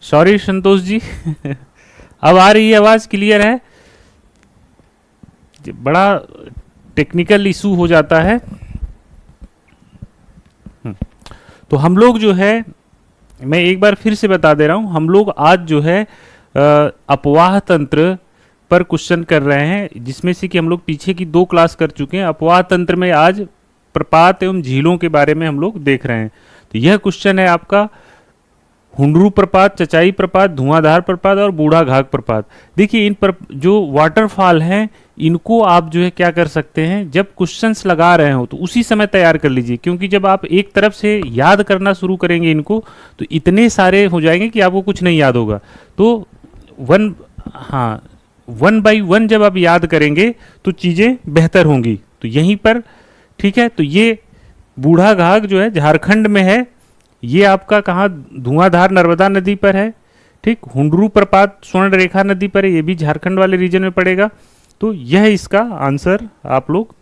Sorry Santosh ji. अब आ रही है आवाज, क्लियर है? बड़ा टेक्निकल इशू हो जाता है। तो हम लोग जो है, मैं एक बार फिर से बता दे रहा हूं, हम लोग आज जो है अपवाह तंत्र पर क्वेश्चन कर रहे हैं, जिसमें से कि हम लोग पीछे की 2 क्लास कर चुके हैं। अपवाह तंत्र में आज प्रपात एवं झीलों के बारे में हम लोग देख रहे हैं। तो यह क्वेश्चन है आपका हुंडरू प्रपात, चचाई प्रपात, धुआंधार प्रपात और बूढ़ा घाघ प्रपात। देखिए इन पर जो वाटरफॉल हैं, इनको आप जो है क्या कर सकते हैं, जब क्वेश्चंस लगा रहे हो तो उसी समय तैयार कर लीजिए, क्योंकि जब आप एक तरफ से याद करना शुरू करेंगे इनको, तो इतने सारे हो जाएंगे कि आपको कुछ नहीं याद होगा। तो हाँ, 1 बाई 1 जब आप याद करेंगे तो चीज़ें बेहतर होंगी। तो यहीं पर ठीक है। तो ये बूढ़ा घाघ जो है झारखंड में है, ये आपका कहाँ, धुआंधार नर्मदा नदी पर है। ठीक, हुंडरू प्रपात स्वर्ण रेखा नदी पर है, ये भी झारखंड वाले रीजन में पड़ेगा। तो यह इसका आंसर आप लोग,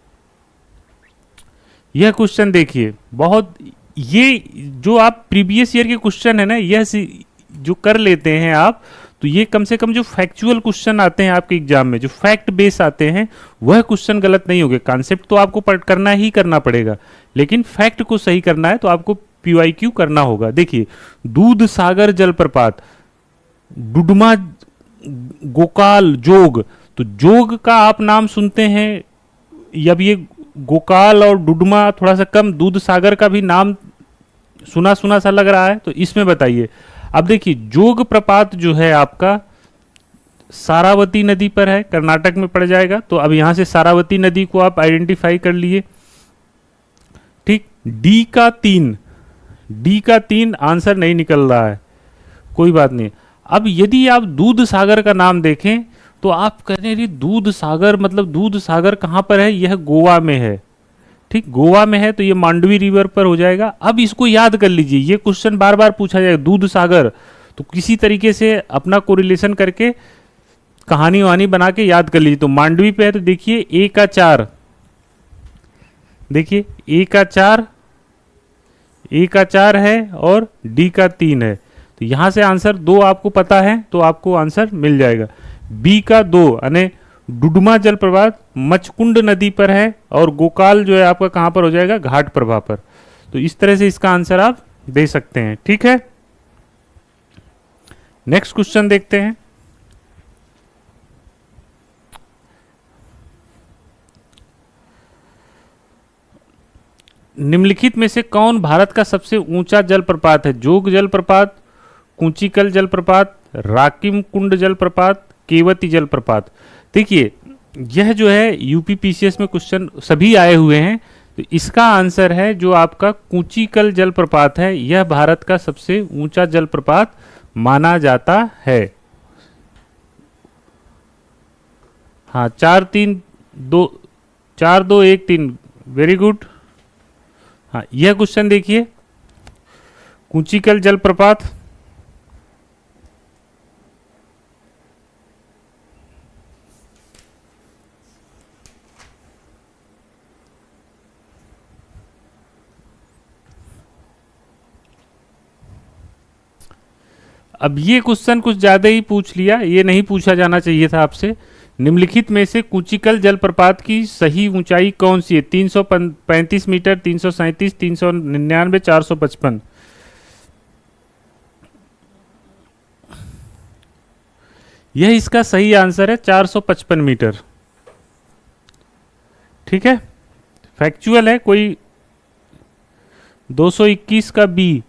यह क्वेश्चन देखिए, बहुत ये जो आप प्रीवियस ईयर के क्वेश्चन है ना, यह जो कर लेते हैं आप, तो ये कम से कम जो फैक्चुअल क्वेश्चन आते हैं आपके एग्जाम में, जो फैक्ट बेस आते हैं, वह क्वेश्चन गलत नहीं होंगे। कॉन्सेप्ट तो आपको करना ही करना पड़ेगा, लेकिन फैक्ट को सही करना है तो आपको PYQ करना होगा। देखिए, दूध सागर जलप्रपात, डुडमा, गोकाल, जोग। तो जोग का आप नाम सुनते हैं, अब ये गोकाल और डुडमा थोड़ा सा कम, दूध सागर का भी नाम सुना सुना सा लग रहा है। तो इसमें बताइए। अब देखिए, जोग प्रपात जो है आपका सारावती नदी पर है, कर्नाटक में पड़ जाएगा। तो अब यहां से सारावती नदी को आप आइडेंटिफाई कर लिए। ठीक, डी का 3 आंसर नहीं निकल रहा है, कोई बात नहीं। अब यदि आप दूध सागर का नाम देखें तो आप कह रहे हैं दूध सागर, मतलब दूध सागर कहां पर है? यह गोवा में है। ठीक, गोवा में है, तो ये मांडवी रिवर पर हो जाएगा। अब इसको याद कर लीजिए, ये क्वेश्चन बार बार पूछा जाएगा, दूध सागर। तो किसी तरीके से अपना कोरिलेशन करके कहानी वहानी बना के याद कर लीजिए। तो मांडवी पे है, तो देखिए ए का 4, देखिए ए का 4 है और डी का 3 है। तो यहां से आंसर 2 आपको पता है तो आपको आंसर मिल जाएगा। बी का 2 यानी डुडमा जलप्रपात मचकुंड नदी पर है, और गोकाल जो है आपका कहां पर हो जाएगा? घाट प्रभा पर। तो इस तरह से इसका आंसर आप दे सकते हैं। ठीक है, नेक्स्ट क्वेश्चन देखते हैं। निम्नलिखित में से कौन भारत का सबसे ऊंचा जलप्रपात है? जोग जलप्रपात, कुंचिकल जलप्रपात, राकिम कुंड जलप्रपात, केवती जलप्रपात। देखिए, यह जो है यूपीपीसीएस में क्वेश्चन सभी आए हुए हैं। तो इसका आंसर है जो आपका कुंचिकल जलप्रपात है, यह भारत का सबसे ऊंचा जलप्रपात माना जाता है। हाँ, 4-3-2-4-2-1-3, वेरी गुड। हाँ, यह क्वेश्चन देखिए, कुंचिकल जलप्रपात। अब ये क्वेश्चन कुछ ज्यादा ही पूछ लिया, ये नहीं पूछा जाना चाहिए था आपसे। निम्नलिखित में से कुंचिकल जलप्रपात की सही ऊंचाई कौन सी है? 335 मीटर, 337, 399, 455। यह इसका सही आंसर है, 455 मीटर। ठीक है, फैक्चुअल है। कोई 221 का बी।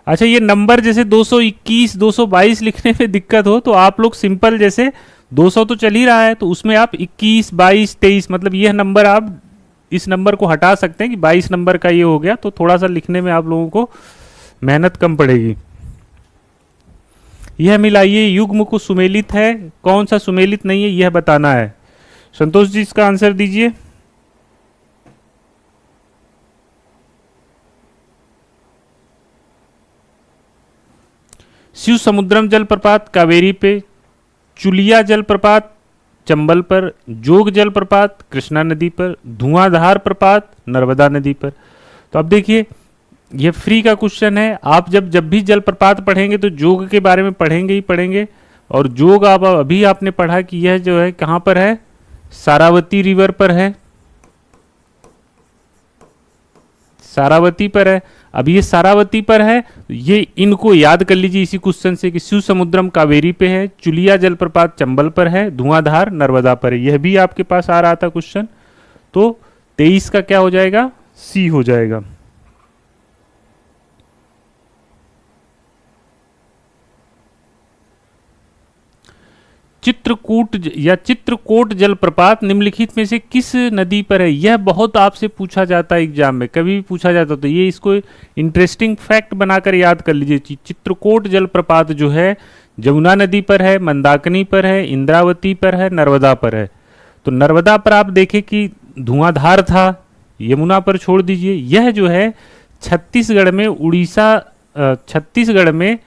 अच्छा, ये नंबर जैसे 221, 222 लिखने में दिक्कत हो तो आप लोग सिंपल, जैसे 200 तो चल ही रहा है, तो उसमें आप 21, 22, 23, मतलब यह नंबर आप इस नंबर को हटा सकते हैं कि 22 नंबर का ये हो गया, तो थोड़ा सा लिखने में आप लोगों को मेहनत कम पड़ेगी। यह मिलाइए, युग्म को सुमेलित है, कौन सा सुमेलित नहीं है, यह बताना है। संतोष जी इसका आंसर दीजिए। शिव समुद्रम जलप्रपात कावेरी पे, चुलिया जलप्रपात चंबल पर, जोग जलप्रपात कृष्णा नदी पर, धुआंधार प्रपात नर्मदा नदी पर। तो अब देखिए, ये फ्री का क्वेश्चन है। आप जब भी जलप्रपात पढ़ेंगे तो जोग के बारे में पढ़ेंगे ही पढ़ेंगे। और जोग आप अभी आपने पढ़ा कि यह जो है कहां पर है, सारावती रिवर पर है, सारावती पर है। अब ये सारावती पर है, ये इनको याद कर लीजिए इसी क्वेश्चन से कि शिव समुद्रम कावेरी पे है, चुलिया जलप्रपात चंबल पर है, धुआंधार नर्मदा पर है। यह भी आपके पास आ रहा था क्वेश्चन। तो 23 का क्या हो जाएगा, सी हो जाएगा। चित्रकूट या चित्रकोट जलप्रपात निम्नलिखित में से किस नदी पर है? यह बहुत आपसे पूछा जाता है एग्जाम में, कभी भी पूछा जाता, तो ये इसको इंटरेस्टिंग फैक्ट बनाकर याद कर लीजिए। चित्रकोट जलप्रपात जो है जमुना नदी पर है, मंदाकिनी पर है, इंद्रावती पर है, नर्मदा पर है। तो नर्मदा पर आप देखें कि धुआंधार था, यमुना पर छोड़ दीजिए। यह जो है छत्तीसगढ़ में, उड़ीसा छत्तीसगढ़ में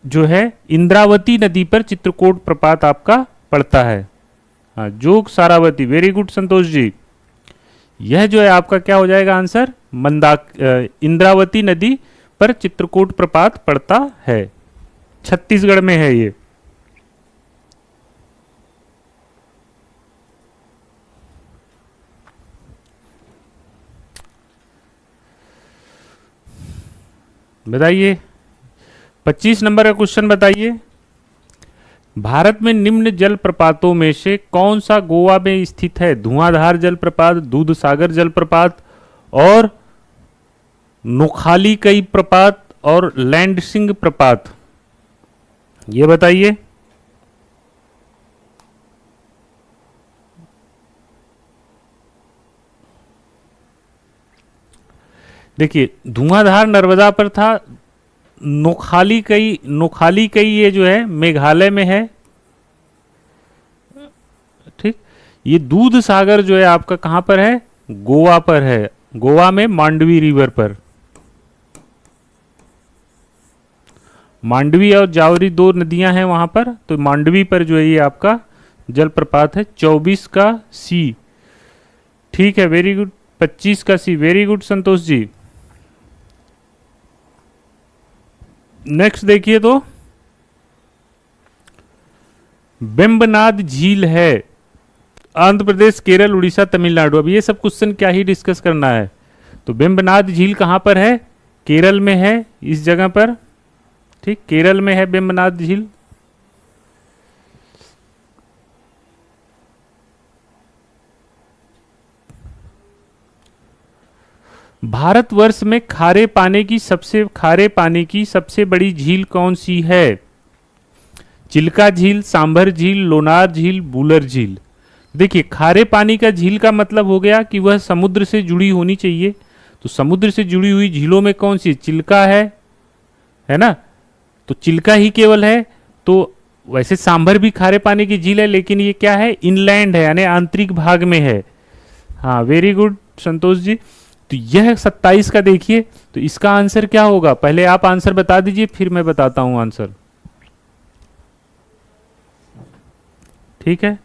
जो है इंद्रावती नदी पर चित्रकोट प्रपात आपका पड़ता है। हाँ, जोग सारावती, वेरी गुड संतोष जी। यह जो है आपका क्या हो जाएगा आंसर, इंद्रावती नदी पर चित्रकोट प्रपात पड़ता है, छत्तीसगढ़ में है ये। बताइए 25 नंबर का क्वेश्चन बताइए। भारत में निम्न जलप्रपातों में से कौन सा गोवा में स्थित है? धुआंधार जलप्रपात, दूधसागर जलप्रपात और नोखाली कई प्रपात और लैंडसिंग प्रपात, ये बताइए। देखिए धुआंधार नर्मदा पर था, नोखाली कई ये जो है मेघालय में है, ठीक। ये दूध सागर जो है आपका कहां पर है, गोवा पर है, गोवा में मांडवी रिवर पर। मांडवी और जावरी दो नदियां हैं वहां पर, तो मांडवी पर जो है ये आपका जलप्रपात है। 24 का सी, ठीक है, वेरी गुड। 25 का सी, very good Santosh ji. Next देखिए तो बेम्बनाद झील है आंध्र प्रदेश, केरल, उड़ीसा, तमिलनाडु। अब ये सब क्वेश्चन क्या ही डिस्कस करना है। तो बेम्बनाद झील कहां पर है, केरल में है, इस जगह पर, ठीक, केरल में है बेम्बनाद झील। भारतवर्ष में खारे पानी की सबसे बड़ी झील कौन सी है? चिल्का झील, सांभर झील, लोनार झील, बुलर झील। देखिए खारे पानी का झील का मतलब हो गया कि वह समुद्र से जुड़ी होनी चाहिए। तो समुद्र से जुड़ी हुई झीलों में कौन सी? चिल्का है ना, तो चिल्का ही केवल है। तो वैसे सांभर भी खारे पानी की झील है, लेकिन ये क्या है, इनलैंड है, यानी आंतरिक भाग में है। हाँ, वेरी गुड संतोष जी। तो यह 27 का देखिए, तो इसका आंसर क्या होगा, पहले आप आंसर बता दीजिए फिर मैं बताता हूं आंसर, ठीक है।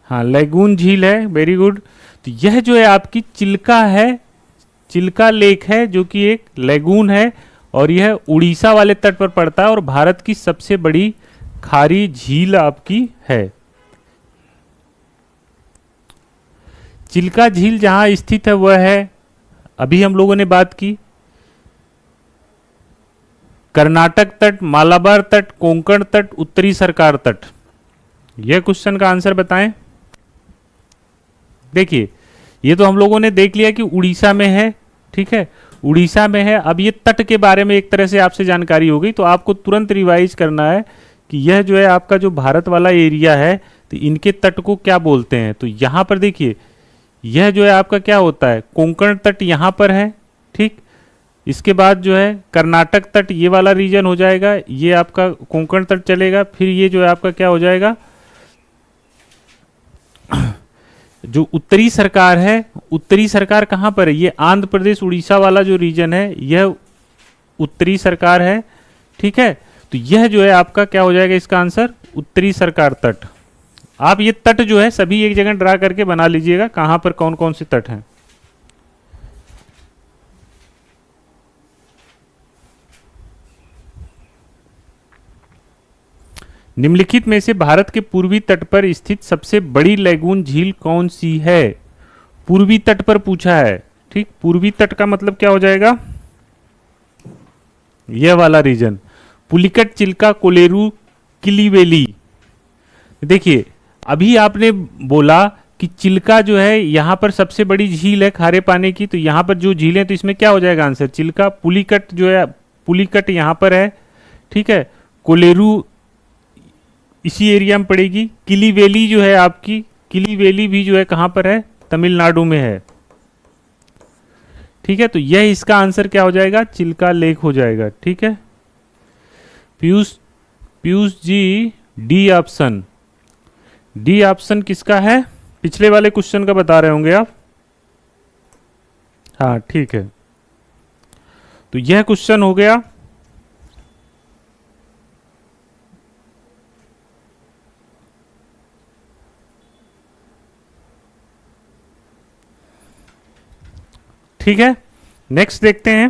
हाँ, लैगून झील है, वेरी गुड। तो यह जो है आपकी चिल्का है, चिल्का लेक है, जो कि एक लैगून है और यह उड़ीसा वाले तट पर पड़ता है और भारत की सबसे बड़ी खारी झील आपकी है। चिल्का झील जहां स्थित है वह है, अभी हम लोगों ने बात की, कर्नाटक तट, मालाबार तट, कोंकण तट, उत्तरी सरकार तट। यह क्वेश्चन का आंसर बताएं। देखिए ये तो हम लोगों ने देख लिया कि उड़ीसा में है, ठीक है, उड़ीसा में है। अब ये तट के बारे में एक तरह से आपसे जानकारी हो गई, तो आपको तुरंत रिवाइज करना है कि यह जो है आपका जो भारत वाला एरिया है, तो इनके तट को क्या बोलते हैं। तो यहां पर देखिए यह जो है आपका क्या होता है, कोंकण तट यहां पर है, ठीक। इसके बाद जो है कर्नाटक तट, ये वाला रीजन हो जाएगा, ये आपका कोंकण तट चलेगा। फिर ये जो है आपका क्या हो जाएगा, जो उत्तरी सरकार है, उत्तरी सरकार कहां पर है, ये आंध्र प्रदेश उड़ीसा वाला जो रीजन है, यह उत्तरी सरकार है, ठीक है। तो यह जो है आपका क्या हो जाएगा, इसका आंसर उत्तरी सरकार तट। आप ये तट जो है सभी एक जगह ड्रा करके बना लीजिएगा, कहां पर कौन कौन से तट हैं। निम्नलिखित में से भारत के पूर्वी तट पर स्थित सबसे बड़ी लैगून झील कौन सी है? पूर्वी तट पर पूछा है। ठीक, पूर्वी तट का मतलब क्या हो जाएगा? यह वाला रीजन, पुलिकट, चिल्का, कोलेरू, किलीवेली। देखिए अभी आपने बोला कि चिल्का जो है यहाँ पर सबसे बड़ी झील है खारे पानी की, तो यहाँ पर जो झील है तो इसमें क्या हो जाएगा आंसर? चिल्का। पुलिकट जो है, पुलिकट यहाँ पर है, ठीक है। कोलेरू इसी एरिया में पड़ेगी। किलीवेली जो है आपकी, किलीवेली भी जो है कहाँ पर है? तमिलनाडु में है, ठीक है। तो यह इसका आंसर क्या हो जाएगा? चिल्का लेक हो जाएगा, ठीक है। Piyush Piyush ji, D option, D option किसका है? पिछले वाले क्वेश्चन का बता रहे होंगे आप। हाँ ठीक है, तो यह क्वेश्चन हो गया। ठीक है, नेक्स्ट देखते हैं।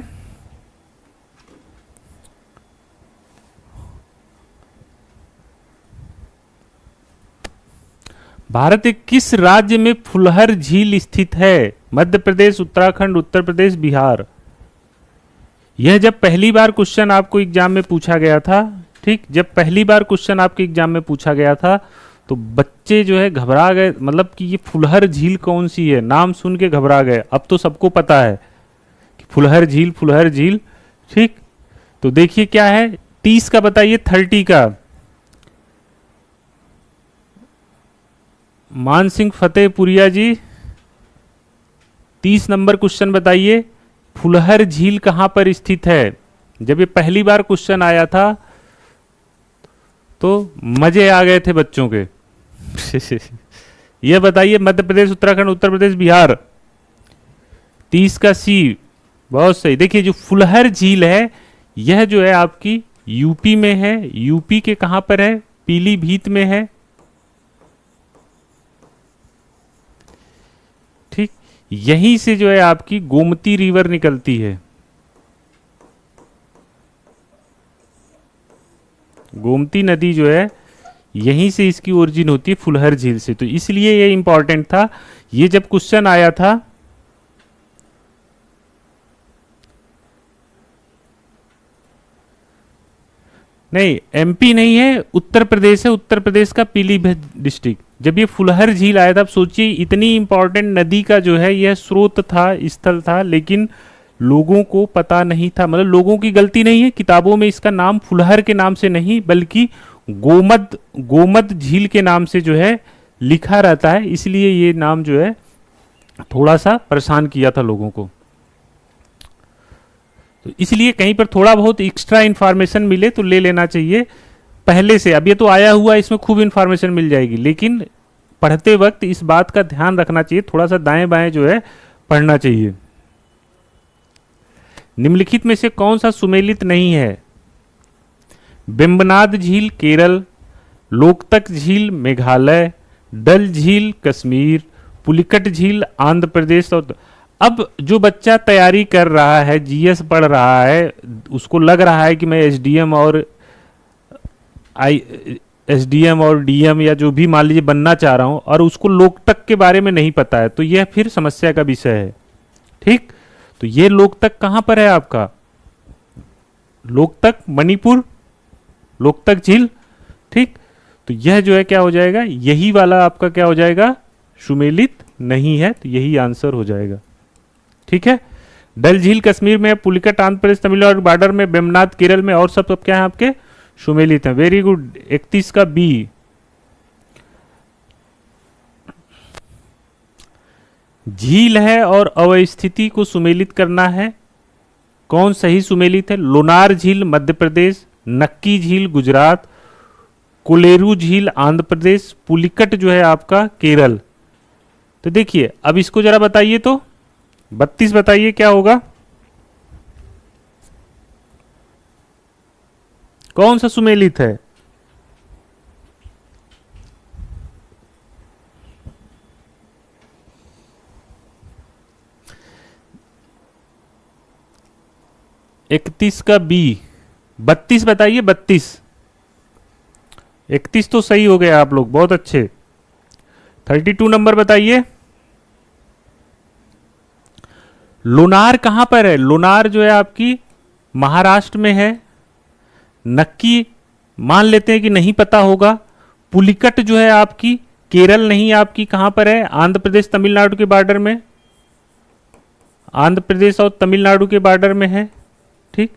भारत के किस राज्य में फुलहर झील स्थित है? मध्य प्रदेश, उत्तराखंड, उत्तर प्रदेश, बिहार। यह जब पहली बार क्वेश्चन आपको एग्जाम में पूछा गया था, ठीक, जब पहली बार क्वेश्चन आपके एग्जाम में पूछा गया था तो बच्चे जो है घबरा गए, मतलब कि ये फुलहर झील कौन सी है, नाम सुन के घबरा गए। अब तो सबको पता है कि फुलहर झील, फुलहर झील, ठीक। तो देखिए क्या है, 30 का बताइए, 30 का। मान सिंह फतेहपुरिया जी, 30 नंबर क्वेश्चन बताइए, फुलहर झील कहां पर स्थित है? जब ये पहली बार क्वेश्चन आया था तो मजे आ गए थे बच्चों के। ये बताइए, मध्य प्रदेश, उत्तराखंड, उत्तर प्रदेश, बिहार। 30 का सी, बहुत सही। देखिए जो फुलहर झील है यह जो है आपकी यूपी में है। यूपी के कहां पर है? पीलीभीत में है, ठीक। यहीं से जो है आपकी गोमती रिवर निकलती है। गोमती नदी जो है यहीं से इसकी ओरिजिन होती है, फुलहर झील से। तो इसलिए ये इंपॉर्टेंट था। ये जब क्वेश्चन आया था, नहीं एमपी नहीं है, उत्तर प्रदेश है, उत्तर प्रदेश का पीलीभीत डिस्ट्रिक्ट। जब ये फुलहर झील आया था, अब सोचिए इतनी इंपॉर्टेंट नदी का जो है यह स्रोत था, स्थल था, लेकिन लोगों को पता नहीं था। मतलब लोगों की गलती नहीं है, किताबों में इसका नाम फुलहर के नाम से नहीं बल्कि गोमद झील के नाम से जो है लिखा रहता है, इसलिए ये नाम जो है थोड़ा सा परेशान किया था लोगों को। तो इसलिए कहीं पर थोड़ा बहुत एक्स्ट्रा इंफॉर्मेशन मिले तो ले लेना चाहिए पहले से। अब ये तो आया हुआ, इसमें खूब इंफॉर्मेशन मिल जाएगी, लेकिन पढ़ते वक्त इस बात का ध्यान रखना चाहिए, थोड़ा सा दाएं बाएं जो है पढ़ना चाहिए। निम्नलिखित में से कौन सा सुमेलित नहीं है? बिंबनाद झील केरल, लोकतक झील मेघालय, डल झील कश्मीर, पुलिकट झील आंध्र प्रदेश। और अब जो बच्चा तैयारी कर रहा है, जीएस पढ़ रहा है, उसको लग रहा है कि मैं एसडीएम और डीएम या जो भी मान लीजिए बनना चाह रहा हूं, और उसको लोकतक के बारे में नहीं पता है, तो यह फिर समस्या का विषय है, ठीक। तो ये लोकतक कहां पर है आपका? लोकतक मणिपुर, लोकतक झील, ठीक। तो यह जो है क्या हो जाएगा, यही वाला आपका क्या हो जाएगा? सुमेलित नहीं है, तो यही आंसर हो जाएगा, ठीक है। डल झील कश्मीर में, पुलिकट आंध्र प्रदेश तमिलनाडु बॉर्डर में, बेमनाथ केरल में, और सब क्या है आपके? सुमेलित है। Very good. 31 का बी। झील है और अवस्थिति को सुमेलित करना है, कौन सही सुमेलित है? लोनार झील मध्य प्रदेश, नक्की झील गुजरात, कोलेरू झील आंध्र प्रदेश, पुलिकट जो है आपका केरल। तो देखिए अब इसको जरा बताइए तो, 32 बताइए क्या होगा, कौन सा सुमेलित है? इकतीस का बी। 32 बताइए, 32। 31 तो सही हो गया आप लोग, बहुत अच्छे। 32 नंबर बताइए। लोनार कहां पर है? लोनार जो है आपकी महाराष्ट्र में है। नक्की मान लेते हैं कि नहीं पता होगा। पुलिकट जो है आपकी केरल नहीं, आपकी कहां पर है? आंध्र प्रदेश तमिलनाडु के बॉर्डर में, आंध्र प्रदेश और तमिलनाडु के बॉर्डर में है। ठीक।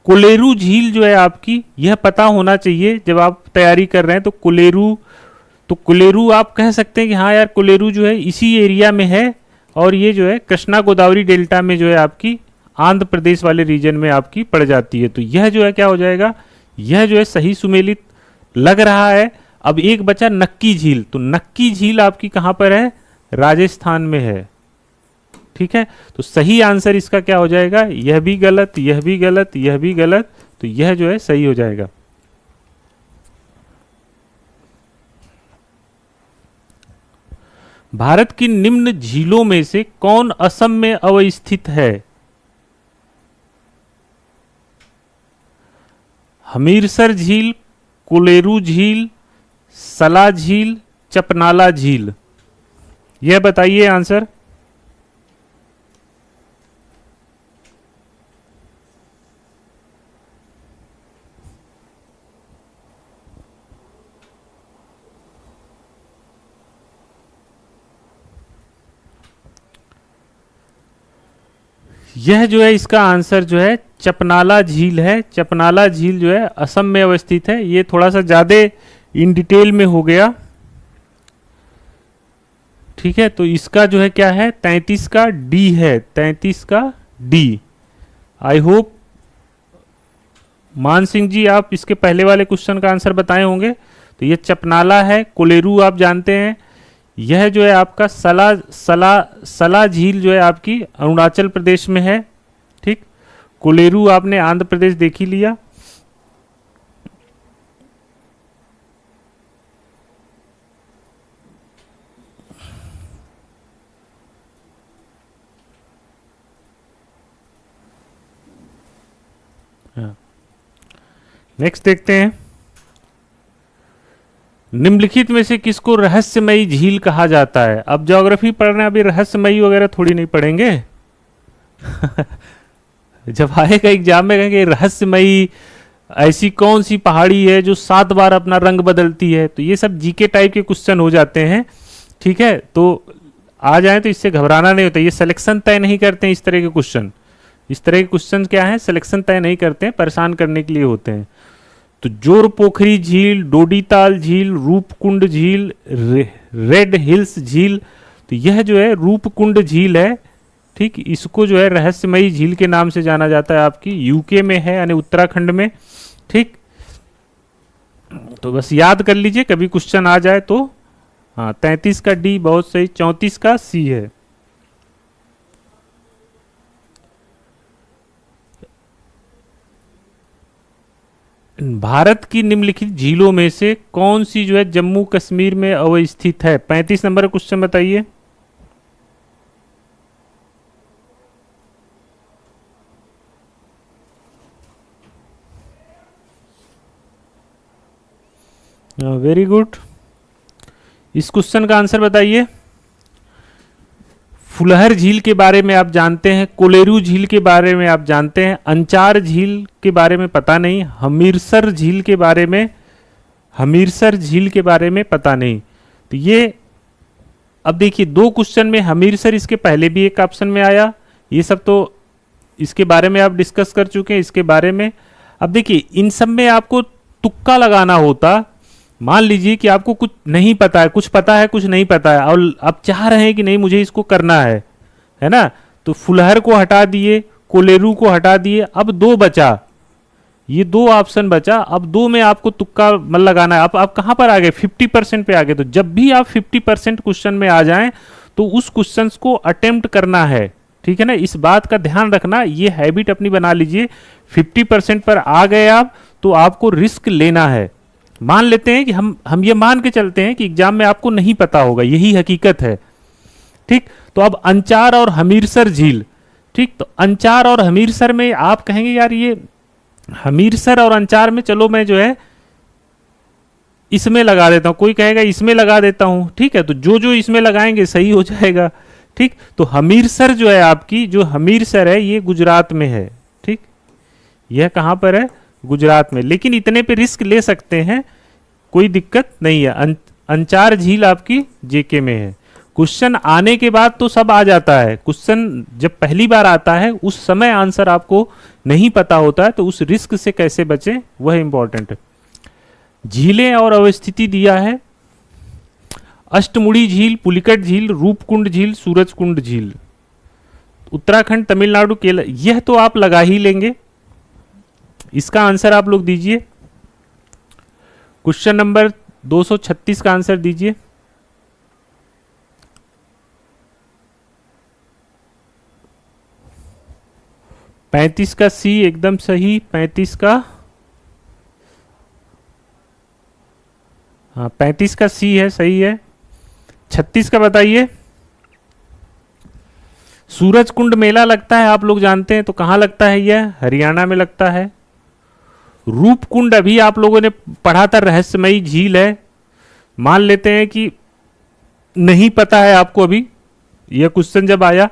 कोलेरू झील जो है आपकी, यह पता होना चाहिए जब आप तैयारी कर रहे हैं। तो कोलेरू आप कह सकते हैं कि हाँ यार कोलेरू जो है इसी एरिया में है, और ये जो है कृष्णा गोदावरी डेल्टा में जो है आपकी आंध्र प्रदेश वाले रीजन में आपकी पड़ जाती है। तो यह जो है क्या हो जाएगा, यह जो है सही सुमेलित लग रहा है। अब एक बचा नक्की झील। तो नक्की झील आपकी कहां पर है? राजस्थान में है। ठीक है, तो सही आंसर इसका क्या हो जाएगा? यह भी गलत, यह भी गलत, यह भी गलत, तो यह जो है सही हो जाएगा। भारत की निम्न झीलों में से कौन असम में अवस्थित है? हमीरसर झील, कोलेरू झील, सला झील, चपनाला झील, यह बताइए आंसर। यह जो है इसका आंसर जो है चपनाला झील है। चपनाला झील जो है असम में अवस्थित है। ये थोड़ा सा ज्यादा इन डिटेल में हो गया। ठीक है, तो इसका जो है क्या है? 33 का डी है, 33 का डी। आई होप मान सिंह जी आप इसके पहले वाले क्वेश्चन का आंसर बताए होंगे। तो ये चपनाला है। कोलेरू आप जानते हैं। यह जो है आपका सला झील जो है आपकी अरुणाचल प्रदेश में है। ठीक। कोलेरू आपने आंध्र प्रदेश देख ही लिया। नेक्स्ट देखते हैं। निम्नलिखित में से किसको रहस्यमयी झील कहा जाता है? अब ज्योग्राफी पढ़ रहे हैं, अभी रहस्यमयी वगैरह थोड़ी नहीं पढ़ेंगे। जब आएगा एग्जाम में कहेंगे रहस्यमयी ऐसी कौन सी पहाड़ी है जो 7 बार अपना रंग बदलती है, तो ये सब जीके टाइप के क्वेश्चन हो जाते हैं। ठीक है, तो आ जाए तो इससे घबराना नहीं होता। ये सिलेक्शन तय नहीं करते हैं इस तरह के क्वेश्चन। इस तरह के क्वेश्चन क्या है, सिलेक्शन तय नहीं करते हैं, परेशान करने के लिए होते हैं। तो जोर पोखरी झील, डोडीताल झील, रूपकुंड झील, रेड हिल्स झील, तो यह जो है रूपकुंड झील है। ठीक, इसको जो है रहस्यमयी झील के नाम से जाना जाता है। आपकी यूके में है, यानी उत्तराखंड में। ठीक, तो बस याद कर लीजिए कभी क्वेश्चन आ जाए तो। हाँ, 33 का डी बहुत सही, 34 का सी है। भारत की निम्नलिखित झीलों में से कौन सी जो है जम्मू कश्मीर में अवस्थित है? 35 नंबर क्वेश्चन बताइए। Very good. इस क्वेश्चन का आंसर बताइए। फुलहर झील के बारे में आप जानते हैं, कोलेरू झील के बारे में आप जानते हैं, अंचार झील के बारे में पता नहीं, हमीरसर झील के बारे में पता नहीं। तो ये अब देखिए 2 क्वेश्चन में हमीरसर इसके पहले भी एक ऑप्शन में आया। ये सब तो इसके बारे में आप डिस्कस कर चुके हैं, इसके बारे में। अब देखिए इन सब में आपको तुक्का लगाना होता। मान लीजिए कि आपको कुछ नहीं पता है, कुछ पता है, कुछ नहीं पता है, और आप चाह रहे हैं कि नहीं मुझे इसको करना है ना। तो फुलहर को हटा दिए, कोलेरू को हटा दिए, अब 2 बचा। ये 2 ऑप्शन बचा। अब 2 में आपको तुक्का मत लगाना है। आप कहां पर आ गए? 50% पे आ गए। तो जब भी आप 50% क्वेश्चन में आ जाएं तो उस क्वेश्चन को अटेम्प्ट करना है। ठीक है ना, इस बात का ध्यान रखना, ये हैबिट अपनी बना लीजिए। 50% पर आ गए आप तो आपको रिस्क लेना है। मान लेते हैं कि हम ये मान के चलते हैं कि एग्जाम में आपको नहीं पता होगा, यही हकीकत है। ठीक, तो अब अंचार और हमीरसर झील। ठीक, तो अंचार और हमीरसर में आप कहेंगे यार ये हमीरसर और अंचार में, चलो मैं जो है इसमें लगा देता हूं, कोई कहेगा इसमें लगा देता हूं, ठीक है। तो जो जो इसमें लगाएंगे सही हो जाएगा, ठीक। तो हमीरसर जो है आपकी, जो हमीरसर है ये गुजरात में है, ठीक। यह कहां पर है? गुजरात में। लेकिन इतने पे रिस्क ले सकते हैं, कोई दिक्कत नहीं है। अंचार झील आपकी जेके में है। क्वेश्चन आने के बाद तो सब आ जाता है, क्वेश्चन जब पहली बार आता है उस समय आंसर आपको नहीं पता होता है, तो उस रिस्क से कैसे बचें वह इंपॉर्टेंट है। झीलें और अवस्थिति दिया है, अष्टमुड़ी झील, पुलिकट झील, रूपकुंड झील, सूरजकुंड झील। उत्तराखंड, तमिलनाडु, केरल, यह तो आप लगा ही लेंगे। इसका आंसर आप लोग दीजिए। क्वेश्चन नंबर 236 का आंसर दीजिए। पैंतीस का सी एकदम सही, 35 का, हाँ 35 का सी है, सही है। 36 का बताइए। सूरजकुंड मेला लगता है, आप लोग जानते हैं, तो कहाँ लगता है यह? हरियाणा में लगता है। रूपकुंड अभी आप लोगों ने पढ़ा था, रहस्यमयी झील है। मान लेते हैं कि नहीं पता है आपको अभी, यह क्वेश्चन जब आया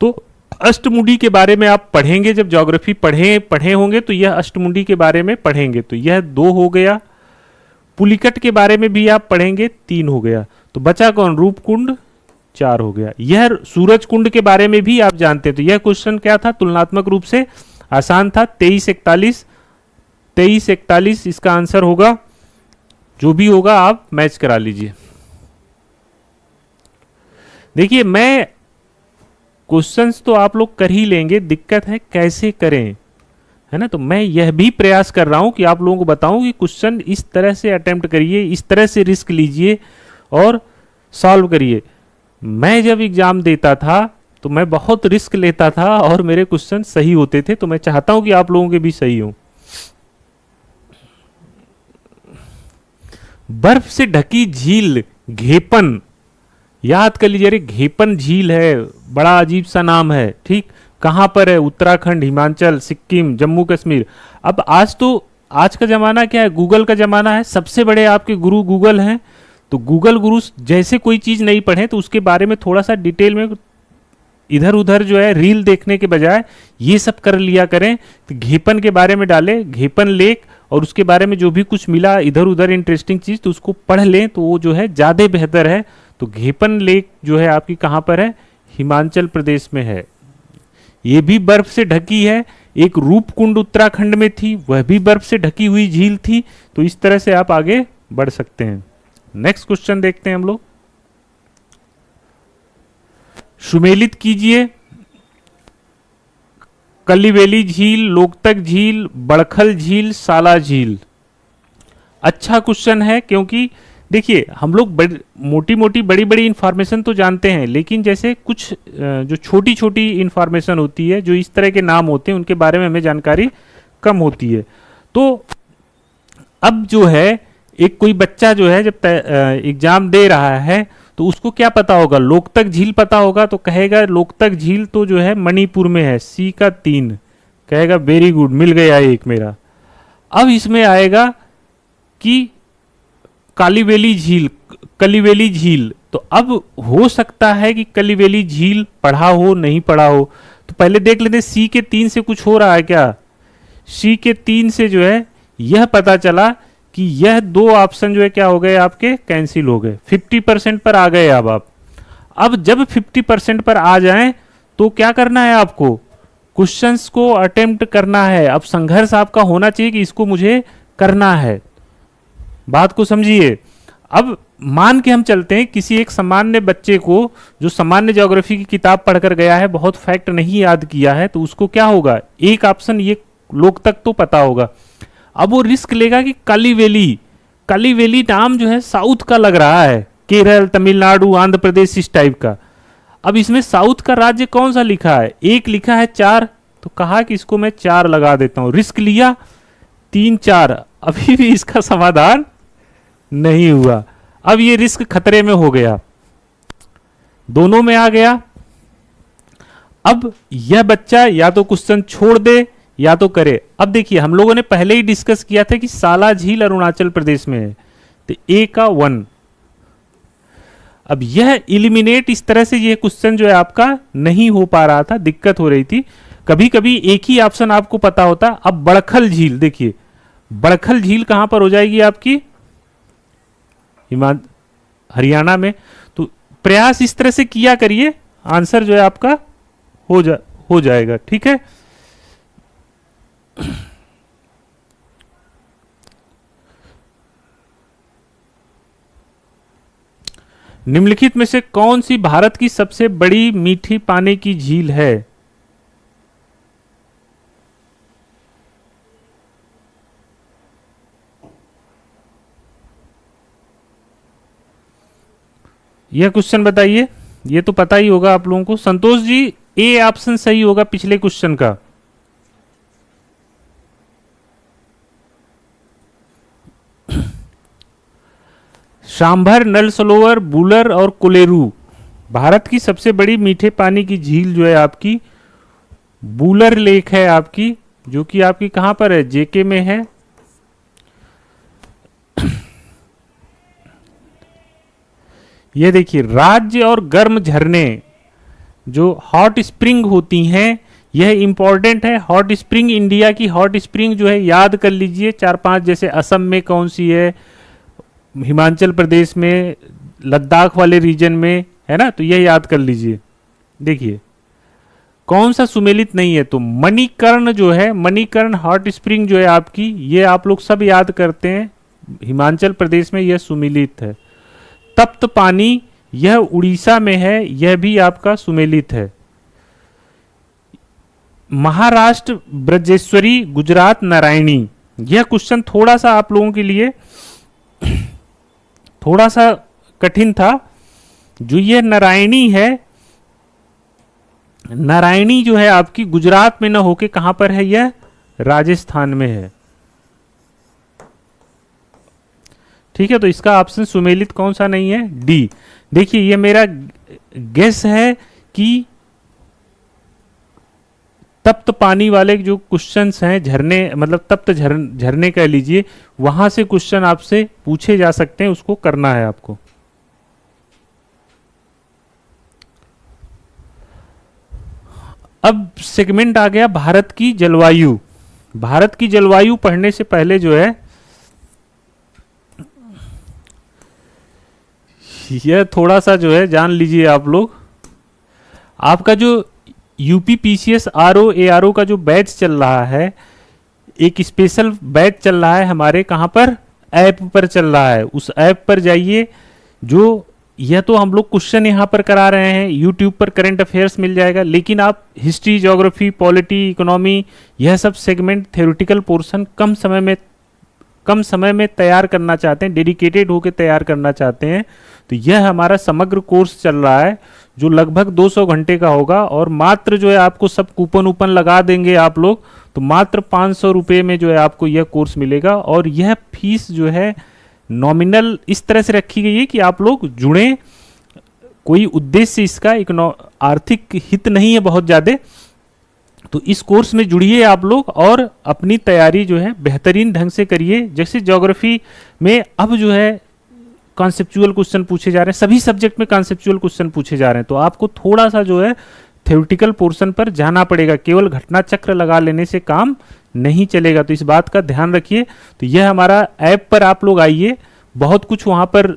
तो अष्टमुंडी के बारे में आप पढ़ेंगे, जब ज्योग्राफी पढ़े होंगे तो यह अष्टमुंडी के बारे में पढ़ेंगे। तो यह 2 हो गया। पुलिकट के बारे में भी आप पढ़ेंगे, 3 हो गया। तो बचा कौन? रूपकुंड, 4 हो गया। यह सूरजकुंड के बारे में भी आप जानते हैं। तो यह क्वेश्चन क्या था? तुलनात्मक रूप से आसान था। 23-41 इसका आंसर होगा। जो भी होगा आप मैच करा लीजिए। देखिए, मैं क्वेश्चंस तो आप लोग कर ही लेंगे, दिक्कत है कैसे करें, है ना। तो मैं यह भी प्रयास कर रहा हूं कि आप लोगों को बताऊं कि क्वेश्चन इस तरह से अटेम्प्ट करिए, इस तरह से रिस्क लीजिए और सॉल्व करिए। मैं जब एग्जाम देता था तो मैं बहुत रिस्क लेता था और मेरे क्वेश्चन सही होते थे। तो मैं चाहता हूं कि आप लोगों के भी सही हो। बर्फ से ढकी झील घेपन, याद कर लीजिए। घेपन झील है, बड़ा अजीब सा नाम है, ठीक। कहां पर है? उत्तराखंड, हिमाचल, सिक्किम, जम्मू कश्मीर। अब आज का जमाना क्या है? गूगल का जमाना है। सबसे बड़े आपके गुरु गूगल हैं। तो गूगल गुरु जैसे कोई चीज नहीं पढ़े तो उसके बारे में थोड़ा सा डिटेल में इधर उधर जो है रील देखने के बजाय ये सब कर लिया करें। तो घेपन के बारे में डालें, घेपन लेक, और उसके बारे में जो भी कुछ मिला इधर उधर इंटरेस्टिंग चीज, तो उसको पढ़ लें तो वो जो है ज्यादा बेहतर है। तो घेपन लेक जो है आपकी कहां पर है? हिमाचल प्रदेश में है। ये भी बर्फ से ढकी है। एक रूपकुंड उत्तराखंड में थी, वह भी बर्फ से ढकी हुई झील थी। तो इस तरह से आप आगे बढ़ सकते हैं। नेक्स्ट क्वेश्चन देखते हैं हम लोग। सुमेलित कीजिए। कलिवेली झील, लोकतक झील, बड़खल झील, साला झील। अच्छा क्वेश्चन है, क्योंकि देखिए हम लोग मोटी मोटी बड़ी बड़ी इंफॉर्मेशन तो जानते हैं, लेकिन जैसे कुछ जो छोटी छोटी इंफॉर्मेशन होती है, जो इस तरह के नाम होते हैं, उनके बारे में हमें जानकारी कम होती है। तो अब जो है एक कोई बच्चा जो है जब एग्जाम दे रहा है तो उसको क्या पता होगा? लोकतक झील पता होगा, तो कहेगा लोकतक झील तो जो है मणिपुर में है। सी का 3 कहेगा, वेरी गुड, मिल गया एक मेरा। अब इसमें आएगा कि कलिवेली झील, तो अब हो सकता है कि कलिवेली झील पढ़ा हो, नहीं पढ़ा हो। तो पहले देख लेते हैं सी के 3 से कुछ हो रहा है क्या? सी के 3 से जो है यह पता चला कि यह 2 ऑप्शन जो है क्या हो गए आपके? कैंसिल हो गए। 50% पर आ गए अब जब 50% पर आ जाएं तो क्या करना है आपको? क्वेश्चंस को अटेम्प्ट करना है। अब संघर्ष आपका होना चाहिए कि इसको मुझे करना है। बात को समझिए। अब मान के हम चलते हैं किसी एक सामान्य बच्चे को, जो सामान्य ज्योग्राफी की किताब पढ़कर गया है, बहुत फैक्ट नहीं याद किया है, तो उसको क्या होगा? एक ऑप्शन ये लोकतक तो पता होगा। अब वो रिस्क लेगा कि कलिवेली नाम जो है साउथ का लग रहा है, केरल, तमिलनाडु, आंध्र प्रदेश, इस टाइप का। अब इसमें साउथ का राज्य कौन सा लिखा है? एक लिखा है 4, तो कहा कि इसको मैं 4 लगा देता हूं। रिस्क लिया 3, 4, अभी भी इसका समाधान नहीं हुआ। अब ये रिस्क खतरे में हो गया, दोनों में आ गया। अब यह बच्चा या तो क्वेश्चन छोड़ दे या तो करे। अब देखिए हम लोगों ने पहले ही डिस्कस किया था कि साला झील अरुणाचल प्रदेश में है, तो ए का 1। अब यह इलिमिनेट इस तरह से यह क्वेश्चन जो है आपका नहीं हो पा रहा था, दिक्कत हो रही थी। कभी कभी एक ही ऑप्शन आपको पता होता। अब बड़खल झील देखिए, बड़खल झील कहां पर हो जाएगी आपकी, हरियाणा में। तो प्रयास इस तरह से किया करिए, आंसर जो है आपका हो जाएगा। ठीक है, निम्नलिखित में से कौन सी भारत की सबसे बड़ी मीठी पानी की झील है? यह क्वेश्चन बताइए, ये तो पता ही होगा आप लोगों को। संतोष जी, ए ऑप्शन सही होगा पिछले क्वेश्चन का। सांभर, नल सरोवर, बूलर और कोलेरू। भारत की सबसे बड़ी मीठे पानी की झील जो है आपकी बूलर लेक है आपकी, जो कि आपकी कहां पर है, जेके में है। ये देखिए, राज्य और गर्म झरने जो हॉट स्प्रिंग होती हैं, यह इंपॉर्टेंट है। हॉट स्प्रिंग, इंडिया की हॉट स्प्रिंग जो है याद कर लीजिए 4-5, जैसे असम में कौन सी है, हिमाचल प्रदेश में, लद्दाख वाले रीजन में है ना, तो यह याद कर लीजिए। देखिए कौन सा सुमेलित नहीं है, तो मणिकर्ण जो है, मणिकर्ण हॉट स्प्रिंग जो है आपकी, ये आप लोग सब याद करते हैं, हिमाचल प्रदेश में यह सुमेलित है। तप्त पानी, यह उड़ीसा में है, यह भी आपका सुमेलित है। महाराष्ट्र ब्रजेश्वरी, गुजरात नारायणी। यह क्वेश्चन थोड़ा सा आप लोगों के लिए थोड़ा सा कठिन था। जो यह नारायणी है, नारायणी जो है आपकी गुजरात में न होके कहां पर है, यह राजस्थान में है। ठीक है, तो इसका ऑप्शन सुमेलित कौन सा नहीं है, डी। देखिए ये मेरा गेस है कि तप्त पानी वाले जो क्वेश्चंस हैं, झरने मतलब तप्त झरने कह लीजिए, वहां से क्वेश्चन आपसे पूछे जा सकते हैं, उसको करना है आपको। अब सेगमेंट आ गया भारत की जलवायु। भारत की जलवायु पढ़ने से पहले जो है यह थोड़ा सा जो है जान लीजिए आप लोग। आपका जो यूपी पीसीएस आरओ एआरओ का जो बैच चल रहा है, एक स्पेशल बैच चल रहा है हमारे, कहां पर, ऐप पर चल रहा है। उस ऐप पर जाइए, जो यह तो हम लोग क्वेश्चन यहां पर करा रहे हैं, यूट्यूब पर करंट अफेयर्स मिल जाएगा, लेकिन आप हिस्ट्री, ज्योग्राफी, पॉलिटी, इकोनॉमी, यह सब सेगमेंट थ्योरेटिकल पोर्शन कम समय में तैयार करना चाहते हैं, डेडिकेटेड होकर तैयार करना चाहते हैं, तो यह हमारा समग्र कोर्स चल रहा है, जो लगभग 200 घंटे का होगा। और मात्र जो है आपको सब कूपन ऊपन लगा देंगे आप लोग, तो मात्र 500 रुपये में जो है आपको यह कोर्स मिलेगा। और यह फीस जो है नॉमिनल इस तरह से रखी गई है कि आप लोग जुड़ें, कोई उद्देश्य इसका आर्थिक हित नहीं है बहुत ज़्यादा। तो इस कोर्स में जुड़िए आप लोग और अपनी तैयारी जो है बेहतरीन ढंग से करिए। जैसे ज्योग्राफी में अब जो है कॉन्सेप्चुअल क्वेश्चन पूछे जा रहे हैं, सभी सब्जेक्ट में कॉन्सेप्चुअल क्वेश्चन पूछे जा रहे हैं, तो आपको थोड़ा सा जो है थ्योरेटिकल पोर्शन पर जाना पड़ेगा। केवल घटना चक्र लगा लेने से काम नहीं चलेगा, तो इस बात का ध्यान रखिए। तो यह हमारा ऐप पर आप लोग आइए, बहुत कुछ वहां पर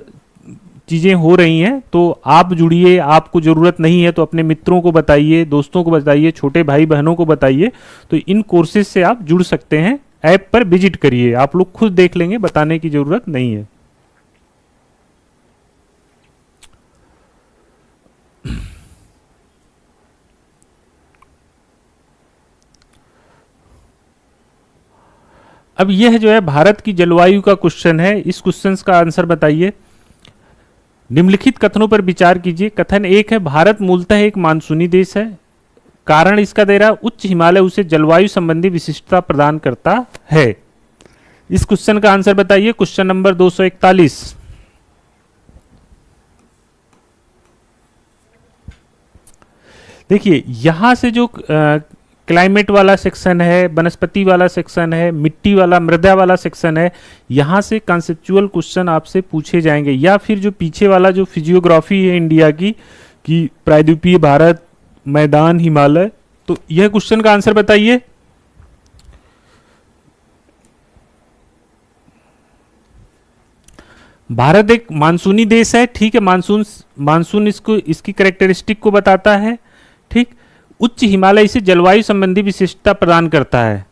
चीज़ें हो रही हैं, तो आप जुड़िए। आपको ज़रूरत नहीं है तो अपने मित्रों को बताइए, दोस्तों को बताइए, छोटे भाई बहनों को बताइए। तो इन कोर्सेज से आप जुड़ सकते हैं। ऐप पर विजिट करिए, आप लोग खुद देख लेंगे, बताने की ज़रूरत नहीं है। अब यह जो है भारत की जलवायु का क्वेश्चन है, इस क्वेश्चन का आंसर बताइए। निम्नलिखित कथनों पर विचार कीजिए। कथन 1 है, भारत मूलतः एक मानसूनी देश है, कारण इसका दे रहा उच्च हिमालय उसे जलवायु संबंधी विशिष्टता प्रदान करता है। इस क्वेश्चन का आंसर बताइए। Question number 241। देखिए यहां से जो क्लाइमेट वाला सेक्शन है, वनस्पति वाला सेक्शन है, मिट्टी वाला, मृदा वाला सेक्शन है। यहाँ से कॉन्सेप्चुअल क्वेश्चन आपसे पूछे जाएंगे। या फिर जो पीछे वाला जो फिजियोग्राफी है इंडिया की, कि प्रायद्वीपीय भारत, मैदान, हिमालय, तो यह क्वेश्चन का आंसर बताइए। भारत एक मानसूनी देश है, ठीक है। मानसून इसको, इसकी कैरेक्टरिस्टिक को बताता है, ठीक। उच्च हिमालय से जलवायु संबंधी विशिष्टता प्रदान करता है,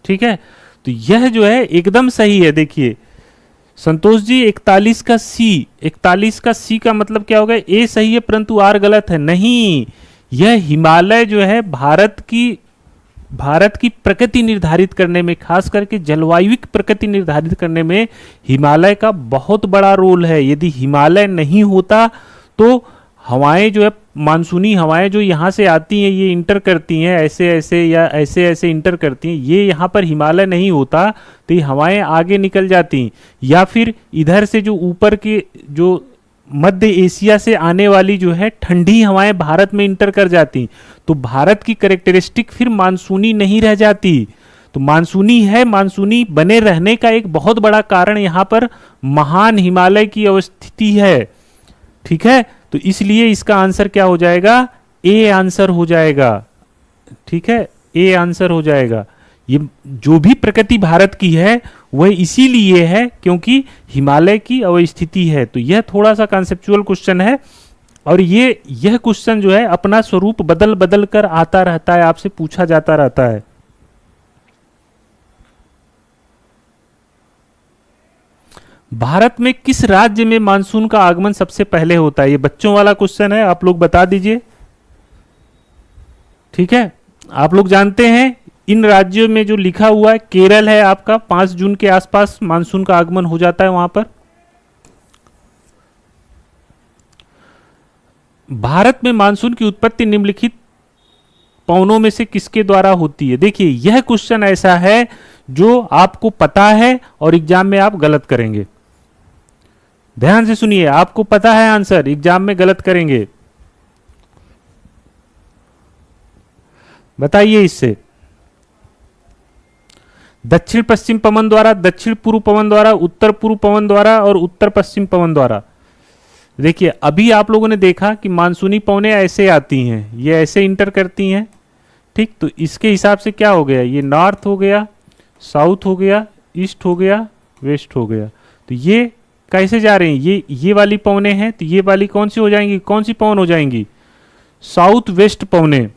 ठीक है। तो यह जो है एकदम सही है। देखिए संतोष जी, 41 का सी का मतलब क्या होगा? ए सही है परंतु आर गलत है। नहीं, यह हिमालय जो है भारत की प्रकृति निर्धारित करने में, खास करके जलवायुविक प्रकृति निर्धारित करने में हिमालय का बहुत बड़ा रोल है। यदि हिमालय नहीं होता तो हवाएं जो है, मानसूनी हवाएं जो यहाँ से आती हैं, ये इंटर करती हैं ऐसे ऐसे या ऐसे ऐसे इंटर करती हैं, ये यहाँ पर हिमालय नहीं होता तो ये हवाएं आगे निकल जाती। या फिर इधर से जो ऊपर के, जो मध्य एशिया से आने वाली जो है ठंडी हवाएं भारत में इंटर कर जाती, तो भारत की कैरेक्टरिस्टिक फिर मानसूनी नहीं रह जाती। तो मानसूनी है, मानसूनी बने रहने का एक बहुत बड़ा कारण यहाँ पर महान हिमालय की अवस्थिति है, ठीक है। तो इसलिए इसका आंसर क्या हो जाएगा? ए आंसर हो जाएगा, ठीक है, ए आंसर हो जाएगा। ये जो भी प्रकृति भारत की है वह इसीलिए है क्योंकि हिमालय की अवस्थिति है। तो यह थोड़ा सा कॉन्सेप्चुअल क्वेश्चन है, और यह क्वेश्चन जो है अपना स्वरूप बदल बदल कर आता रहता है, आपसे पूछा जाता रहता है। भारत में किस राज्य में मानसून का आगमन सबसे पहले होता है? ये बच्चों वाला क्वेश्चन है, आप लोग बता दीजिए, ठीक है। आप लोग जानते हैं इन राज्यों में जो लिखा हुआ है, केरल है आपका, 5 जून के आसपास मानसून का आगमन हो जाता है वहां पर। भारत में मानसून की उत्पत्ति निम्नलिखित पवनों में से किसके द्वारा होती है? देखिए यह क्वेश्चन ऐसा है जो आपको पता है और एग्जाम में आप गलत करेंगे। ध्यान से सुनिए, आपको पता है आंसर, एग्जाम में गलत करेंगे। बताइए इससे। दक्षिण पश्चिम पवन द्वारा, दक्षिण पूर्व पवन द्वारा, उत्तर पूर्व पवन द्वारा और उत्तर पश्चिम पवन द्वारा। देखिए अभी आप लोगों ने देखा कि मानसूनी पवनें ऐसे आती हैं, ये ऐसे इंटर करती हैं, ठीक। तो इसके हिसाब से क्या हो गया? ये नॉर्थ हो गया, साउथ हो गया, ईस्ट हो गया, वेस्ट हो गया। तो ये कैसे जा रही हैं? ये वाली पवनें हैं, तो ये वाली कौन सी हो जाएंगी? कौन सी पवन हो जाएंगी? साउथ वेस्ट पवनें।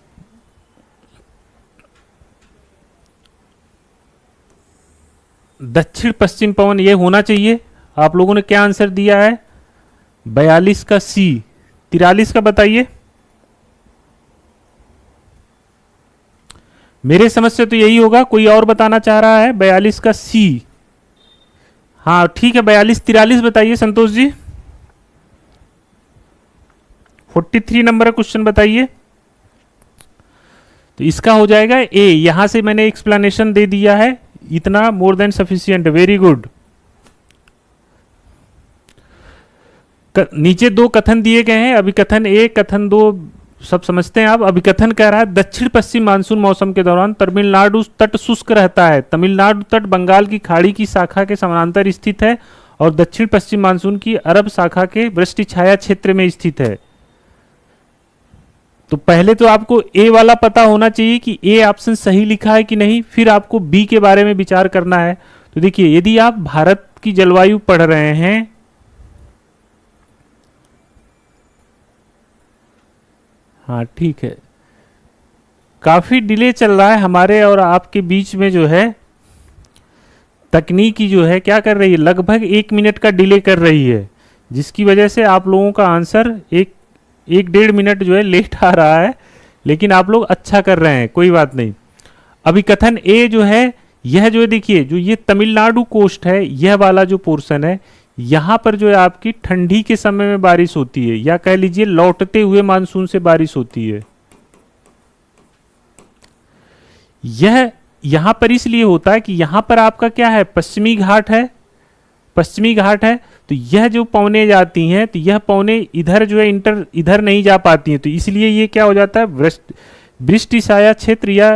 दक्षिण पश्चिम पवन ये होना चाहिए। आप लोगों ने क्या आंसर दिया है? 42 का सी। 43 का बताइए। मेरे समझ से तो यही होगा, कोई और बताना चाह रहा है? 42 का सी। हाँ ठीक है, 42 43 बताइए संतोष जी। 43 नंबर क्वेश्चन बताइए। तो इसका हो जाएगा ए। यहां से मैंने एक्सप्लेनेशन दे दिया है, इतना more than sufficient, very good. नीचे 2 कथन दिए गए हैं, अभिकथन 1, कथन 2 सब समझते हैं आप। अभिकथन कह रहा है दक्षिण पश्चिम मानसून मौसम के दौरान तमिलनाडु तट शुष्क रहता है। तमिलनाडु तट बंगाल की खाड़ी की शाखा के समानांतर स्थित है और दक्षिण पश्चिम मानसून की अरब शाखा के वृष्टि छाया क्षेत्र में स्थित है। तो पहले तो आपको ए वाला पता होना चाहिए कि ए ऑप्शन सही लिखा है कि नहीं, फिर आपको बी के बारे में विचार करना है। तो देखिए यदि आप भारत की जलवायु पढ़ रहे हैं, हाँ ठीक है, काफी डिले चल रहा है हमारे और आपके बीच में, जो है तकनीकी जो है क्या कर रही है, लगभग 1 मिनट का डिले कर रही है, जिसकी वजह से आप लोगों का आंसर 1-1.5 मिनट जो है लेट आ रहा है। लेकिन आप लोग अच्छा कर रहे हैं, कोई बात नहीं। अभी कथन ए जो है, यह जो है देखिए, जो ये तमिलनाडु कोस्ट है, यह वाला जो पोर्शन है, यहां पर जो है आपकी ठंडी के समय में बारिश होती है, या कह लीजिए लौटते हुए मानसून से बारिश होती है। यह यहां पर इसलिए होता है कि यहां पर आपका क्या है, पश्चिमी घाट है, पश्चिमी घाट है। तो यह जो पवनें जाती हैं, तो यह पवनें इधर जो है इधर नहीं जा पाती हैं, तो इसलिए ये क्या हो जाता है, वृष्टि छाया क्षेत्र या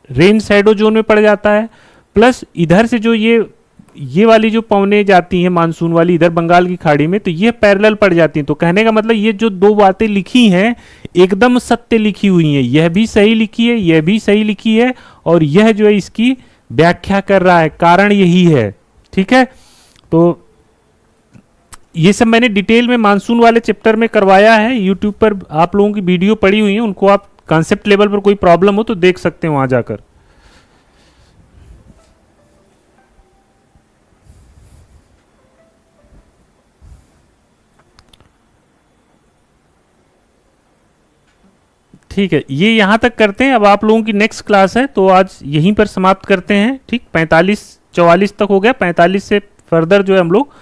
रेन शैडो जोन में पड़ जाता है। प्लस इधर से जो ये वाली जो पवनें जाती हैं मानसून वाली इधर बंगाल की खाड़ी में, तो ये पैरेलल पड़ जाती हैं। तो कहने का मतलब ये जो दो बातें लिखी हैं एकदम सत्य लिखी हुई हैं, यह भी सही लिखी है, यह भी सही लिखी है, और यह जो है इसकी व्याख्या कर रहा है, कारण यही है। ठीक है, तो ये सब मैंने डिटेल में मानसून वाले चैप्टर में करवाया है। यूट्यूब पर आप लोगों की वीडियो पड़ी हुई है, उनको आप कॉन्सेप्ट लेवल पर कोई प्रॉब्लम हो तो देख सकते हैं वहां जाकर। ठीक है, ये यहाँ तक करते हैं। अब आप लोगों की नेक्स्ट क्लास है तो आज यहीं पर समाप्त करते हैं। ठीक, 45-44 तक हो गया, 45 से फर्दर जो है हम लोग